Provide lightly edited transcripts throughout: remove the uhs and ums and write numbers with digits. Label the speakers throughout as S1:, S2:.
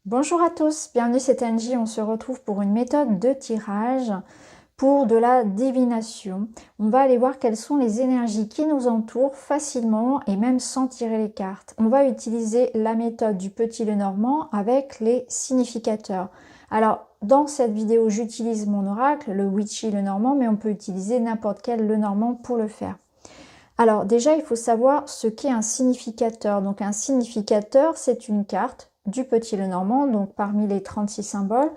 S1: Bonjour à tous, bienvenue, c'est Angie. On se retrouve pour une méthode de tirage pour de la divination. On va aller voir quelles sont les énergies qui nous entourent facilement et même sans tirer les cartes. On va utiliser la méthode du petit Lenormand avec les significateurs. Alors, dans cette vidéo, j'utilise mon oracle, le Witchy Lenormand, mais on peut utiliser n'importe quel Lenormand pour le faire. Alors déjà, il faut savoir ce qu'est un significateur. Donc un significateur, c'est une carte du petit Lenormand, donc parmi les 36 symboles,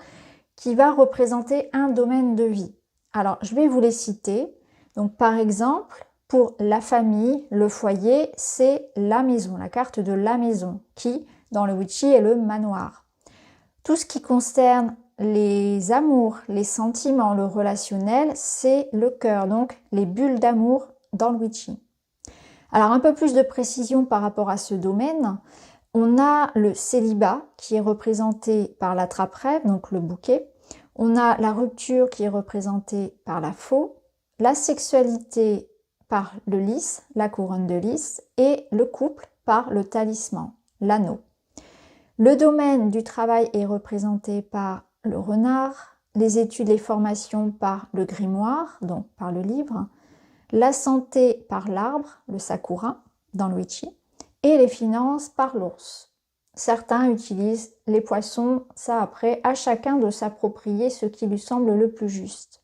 S1: qui va représenter un domaine de vie. Alors, je vais vous les citer. Donc par exemple, pour la famille, le foyer, c'est la maison, la carte de la maison, qui, dans le Witchy, est le manoir. Tout ce qui concerne les amours, les sentiments, le relationnel, c'est le cœur, donc les bulles d'amour dans le Witchy. Alors un peu plus de précision par rapport à ce domaine, on a le célibat qui est représenté par la trappe-rêve, donc le bouquet. On a la rupture qui est représentée par la faux, la sexualité par le lys, la couronne de lys, et le couple par le talisman, l'anneau. Le domaine du travail est représenté par le renard, les études, les formations par le grimoire, donc par le livre, la santé par l'arbre, le sakura, dans le Witchy, et les finances par l'ours. Certains utilisent les poissons, ça après, à chacun de s'approprier ce qui lui semble le plus juste.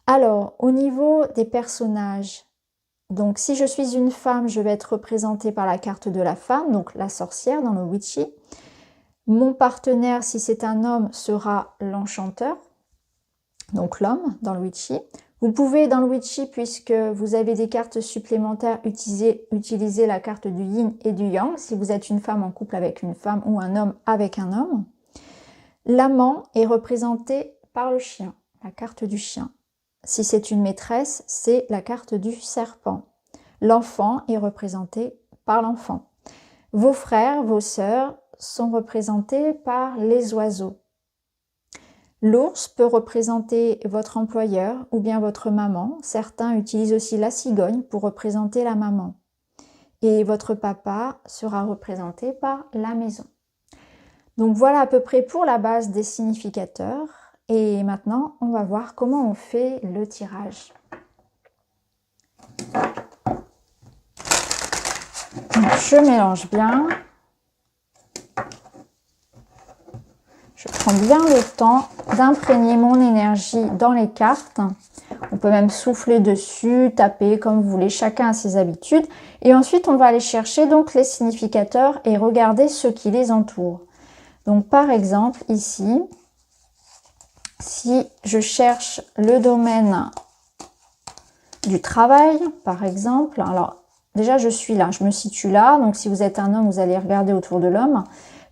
S1: Alors, au niveau des personnages, donc si je suis une femme, je vais être représentée par la carte de la femme, donc la sorcière dans le Witchy. Mon partenaire, si c'est un homme, sera l'enchanteur, donc l'homme dans le Witchy. Vous pouvez, dans le Witchy, puisque vous avez des cartes supplémentaires, utiliser la carte du yin et du yang, si vous êtes une femme en couple avec une femme ou un homme avec un homme. L'amant est représenté par le chien, la carte du chien. Si c'est une maîtresse, c'est la carte du serpent. L'enfant est représenté par l'enfant. Vos frères, vos sœurs sont représentés par les oiseaux. L'ours peut représenter votre employeur ou bien votre maman. Certains utilisent aussi la cigogne pour représenter la maman. Et votre papa sera représenté par la maison. Donc voilà à peu près pour la base des significateurs. Et maintenant, on va voir comment on fait le tirage. Donc, je mélange bien. Je prends bien le temps d'imprégner mon énergie dans les cartes. On peut même souffler dessus, taper comme vous voulez, chacun a ses habitudes. Et ensuite, on va aller chercher donc les significateurs et regarder ce qui les entoure. Donc par exemple, ici, si je cherche le domaine du travail, par exemple, alors déjà je suis là, je me situe là. Donc si vous êtes un homme, vous allez regarder autour de l'homme.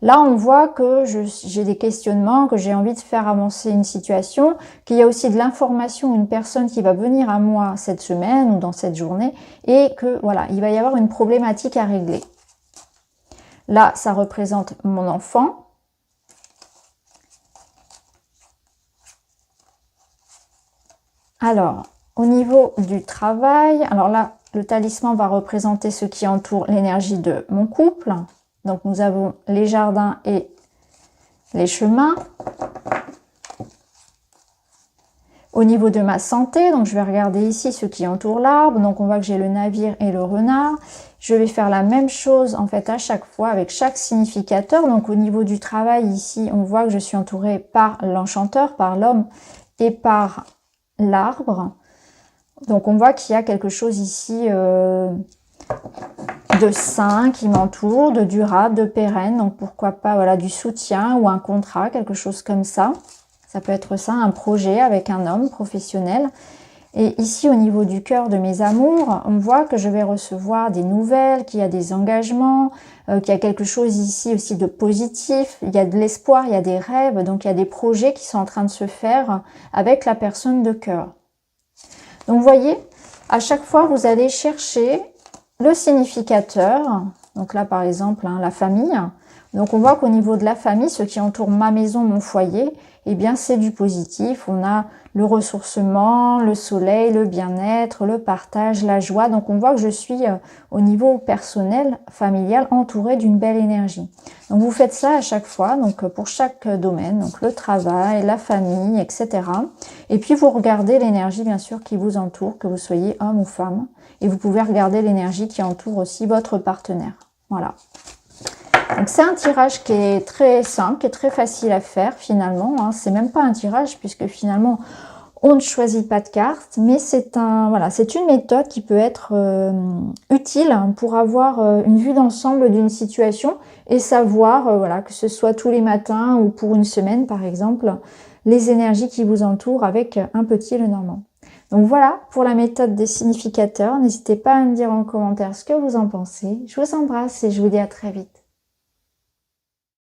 S1: Là, on voit que j'ai des questionnements, que j'ai envie de faire avancer une situation, qu'il y a aussi de l'information, une personne qui va venir à moi cette semaine ou dans cette journée, et que voilà, il va y avoir une problématique à régler. Là, ça représente mon enfant. Alors, au niveau du travail, alors là, le talisman va représenter ce qui entoure l'énergie de mon couple. Donc, nous avons les jardins et les chemins. Au niveau de ma santé, donc je vais regarder ici ce qui entoure l'arbre. Donc, on voit que j'ai le navire et le renard. Je vais faire la même chose, en fait, à chaque fois avec chaque significateur. Donc, au niveau du travail, ici, on voit que je suis entourée par l'enchanteur, par l'homme et par l'arbre. Donc, on voit qu'il y a quelque chose ici de sain qui m'entoure, de durable, de pérenne, donc pourquoi pas voilà du soutien ou un contrat, quelque chose comme ça. Ça peut être ça, un projet avec un homme professionnel. Et ici au niveau du cœur de mes amours, on voit que je vais recevoir des nouvelles, qu'il y a des engagements, qu'il y a quelque chose ici aussi de positif, il y a de l'espoir, il y a des rêves, donc il y a des projets qui sont en train de se faire avec la personne de cœur. Donc vous voyez, à chaque fois vous allez chercher le significateur, donc là par exemple la famille, donc on voit qu'au niveau de la famille, ce qui entoure ma maison, mon foyer, eh bien c'est du positif. On a le ressourcement, le soleil, le bien-être, le partage, la joie. Donc on voit que je suis au niveau personnel, familial, entourée d'une belle énergie. Donc vous faites ça à chaque fois, donc pour chaque domaine, donc le travail, la famille, etc. Et puis vous regardez l'énergie bien sûr qui vous entoure, que vous soyez homme ou femme. Et vous pouvez regarder l'énergie qui entoure aussi votre partenaire. Voilà. Donc c'est un tirage qui est très simple, qui est très facile à faire finalement. Hein. C'est même pas un tirage puisque finalement on ne choisit pas de carte, mais c'est une méthode qui peut être utile pour avoir une vue d'ensemble d'une situation et savoir, voilà, que ce soit tous les matins ou pour une semaine par exemple, les énergies qui vous entourent avec un petit Lenormand. Donc voilà pour la méthode des significateurs. N'hésitez pas à me dire en commentaire ce que vous en pensez. Je vous embrasse et je vous dis à très vite.